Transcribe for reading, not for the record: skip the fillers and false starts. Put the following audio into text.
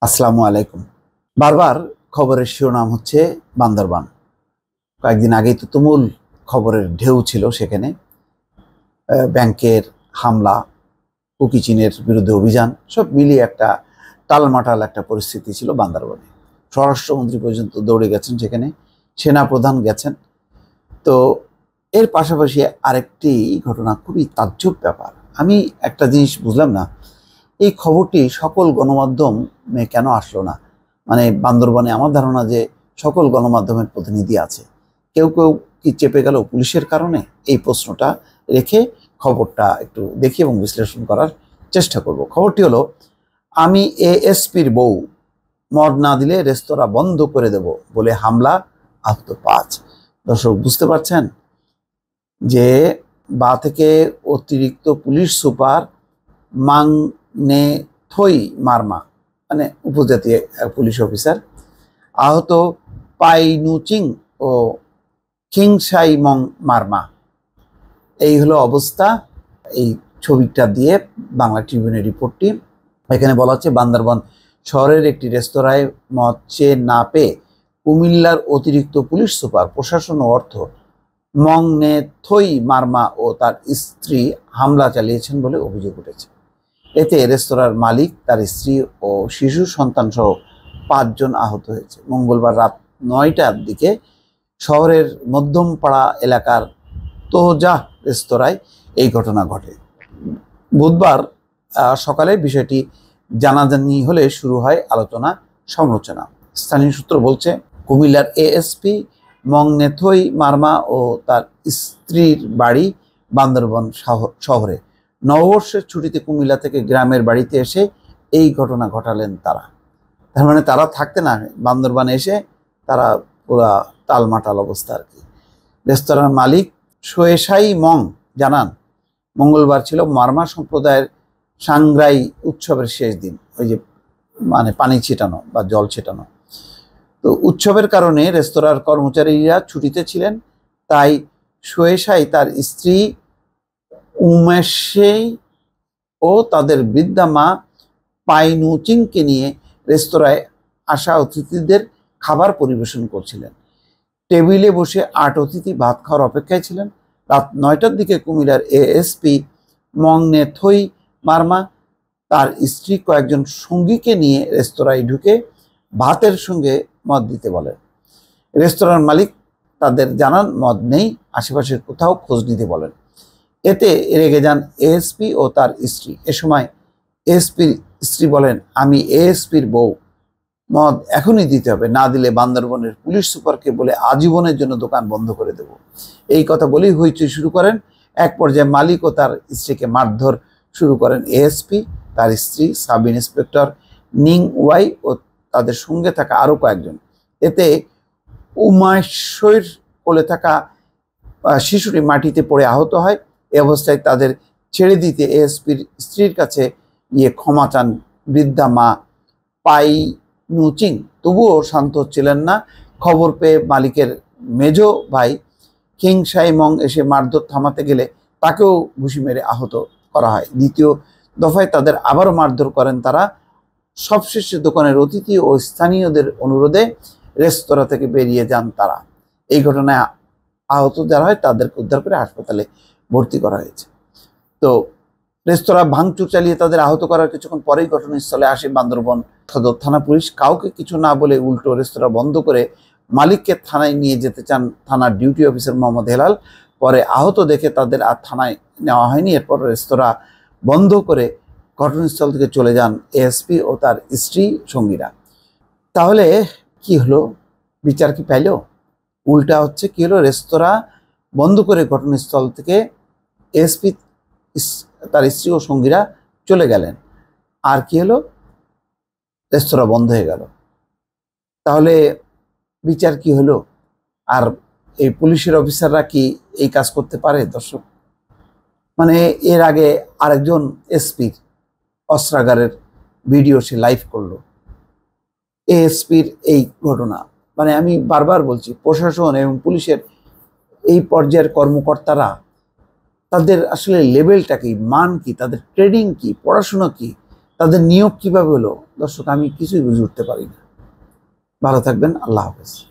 আসসালামু আলাইকুম। বারবার খবরের শিরোনাম হচ্ছে বান্দরবান। কয়েকদিন আগেই তো তুমুল খবরের ঢেউ ছিল সেখানে। ব্যাংকের হামলা, কুকি চীনের বিরুদ্ধে অভিযান, সব মিলিয়ে একটা টালমাটাল একটা পরিস্থিতি ছিল বান্দরবানে। স্বরাষ্ট্রমন্ত্রী পর্যন্ত দৌড়ে গেছেন সেখানে, সেনাপ্রধান গেছেন। তো এর পাশাপাশি আরেকটি ঘটনা, খুবই তাজ্জব ব্যাপার। আমি একটা জিনিস বুঝলাম না, এই খবরটি সকল গণমাধ্যমে কেন আসলো না? মানে বান্দরবানে আমার ধারণা যে সকল গণমাধ্যমের প্রতিনিধি আছে, কেউ কেউ কি চেপে গেল পুলিশের কারণে? এই প্রশ্নটা রেখে খবরটা একটু দেখি এবং বিশ্লেষণ করার চেষ্টা করব। খবরটি হলো, আমি এএসপির বউ, মদ না দিলে রেস্তোরাঁ বন্ধ করে দেব বলে হামলা, আহত 5। দর্শক বুঝতে পারছেন যে বা থেকে অতিরিক্ত পুলিশ সুপার মাংনে থই মারমা, মানে উপজাতীয় পুলিশ অফিসার, আহত পাইনুচিং ও খিংসাই মং মারমা। এই হলো অবস্থা। এই ছবিটা দিয়ে বাংলা ট্রিবিউনের রিপোর্টটি। এখানে বলা হচ্ছে, বান্দরবান শহরের একটি রেস্তোরাঁয় মদ চেয়ে না পেয়ে কুমিল্লার অতিরিক্ত পুলিশ সুপার, প্রশাসন ও অর্থ মংনে থই মারমা ও তার স্ত্রী হামলা চালিয়েছেন বলে অভিযোগ উঠেছে। এতে রেস্তোরাঁর মালিক, তার স্ত্রী ও শিশু সন্তান সহ 5 জন আহত হয়েছে। মঙ্গলবার রাত 9টার দিকে শহরের মধ্যমপাড়া এলাকার তোজাহ রেস্তোরাঁয় এই ঘটনা ঘটে। বুধবার সকালে বিষয়টি জানাজানি হলে শুরু হয় আলোচনা সমালোচনা। স্থানীয় সূত্র বলছে, কুমিল্লার এএসপি মংনেথই মারমা ও তার স্ত্রীর বাড়ি বান্দরবান শহরে। নববর্ষের ছুটিতে কুমিল্লা থেকে গ্রামের বাড়িতে এসে এই ঘটনা ঘটালেন তারা। তার মানে তারা থাকতে না, বান্দরবানে এসে তারা পুরা টালমাটাল অবস্থা আর কি। রেস্তোরাঁর মালিক সোয়েসাই মং জানান, মঙ্গলবার ছিল মারমা সম্প্রদায়ের সাংগ্রাই উৎসবের শেষ দিন। ওই যে মানে পানি ছিটানো বা জল ছিটানো। তো উৎসবের কারণে রেস্তোরাঁর কর্মচারীরা ছুটিতে ছিলেন। তাই সোয়েসাই তার স্ত্রী উমেশে ও তাদের বৃদ্ধা মা পাইনুচিংকে নিয়ে রেস্তোরাঁয় আসা অতিথিদের খাবার পরিবেশন করছিলেন। টেবিলে বসে 8 অতিথি ভাত খাওয়ার অপেক্ষায় ছিলেন। রাত 9টার দিকে কুমিল্লার এএসপি মংনে থই মারমা তার স্ত্রী কয়েকজন সঙ্গীকে নিয়ে রেস্তোরাঁয় ঢুকে ভাতের সঙ্গে মদ দিতে বলেন। রেস্তোরাঁর মালিক তাদের জানান মদ নেই, আশেপাশের কোথাও খোঁজ নিতে বলেন। এতে রেগে যান এএসপি ও তার স্ত্রী। এ সময় এএসপির স্ত্রী বলেন, আমি এএসপির বউ, মদ এখনই দিতে হবে, না দিলে বান্দরবানের পুলিশ সুপারকে বলে আজীবনের জন্য দোকান বন্ধ করে দেব। এই কথা বলেই হইচই শুরু করেন। এক পর্যায়ে মালিক ও তার স্ত্রীকে মারধর শুরু করেন এএসপি, তার স্ত্রী, সাব ইন্সপেক্টর নিং ওয়াই ও তাদের সঙ্গে থাকা আরও কয়েকজন। এতে উমাশৈর কোলে থাকা শিশুটি মাটিতে পড়ে আহত হয়। এ অবস্থায় তাদের ছেড়ে দিতে এএসপির স্ত্রীর কাছে গিয়ে ক্ষমা চান বৃদ্ধা মা পাইনুচিং। তবুও শান্ত ছিলেন না। খবর পেয়ে মালিকের মেজ ভাই খিংসাই মং এসে মারধর থামাতে গেলে তাকেও ঘুষি মেরে আহত করা হয়। দ্বিতীয় দফায় তাদের আবারও মারধর করেন তারা। সবশেষে দোকানের অতিথি ও স্থানীয়দের অনুরোধে রেস্তোরাঁ থেকে বেরিয়ে যান তারা। এই ঘটনায় আহত যারা হয় তাদেরকে উদ্ধার করে হাসপাতালে ভর্তি করা হয়েছে। তো রেস্তোরাঁ ভাঙচুর চালিয়ে তাদের আহত করার কিছুক্ষণ পরেই ঘটনাস্থলে আসে বান্দরবান সদর থানা পুলিশ। কাউকে কিছু না বলে উল্টো রেস্তোরাঁ বন্ধ করে মালিককে থানায় নিয়ে যেতে চান থানার ডিউটি অফিসার মোহাম্মদ হেলাল। পরে আহত দেখে তাদের আর থানায় নেওয়া হয়নি। এরপর রেস্তোরাঁ বন্ধ করে ঘটনাস্থল থেকে চলে যান এএসপি ও তার স্ত্রী সঙ্গীরা। তাহলে কি হলো? বিচার কি পাইল? উল্টা হচ্ছে কি হলো, রেস্তোরাঁ বন্ধ করে ঘটনাস্থল থেকে এএসপি, তার স্ত্রী ও সঙ্গীরা চলে গেলেন। আর কি হলো? রেস্তোরাঁ বন্ধ হয়ে গেল। তাহলে বিচার কি হলো? আর এই পুলিশের অফিসাররা কি এই কাজ করতে পারে? দর্শক, মানে এর আগে আরেকজন এসপির অস্ত্রাগারের ভিডিও সে লাইভ করলো। এএসপির এই ঘটনা, মানে আমি বারবার বলছি, প্রশাসন এবং পুলিশের এই পর্যায়ের কর্মকর্তারা, তাদের আসলে লেভেলটা কি, মান কি, তাদের ট্রেনিং কি, পড়াশোনা কি, তাদের নিয়োগ কিভাবে হলো? দর্শক, আমি কিছুই বুঝে উঠতে পারি না। ভালো থাকবেন। আল্লাহ হাফেজ।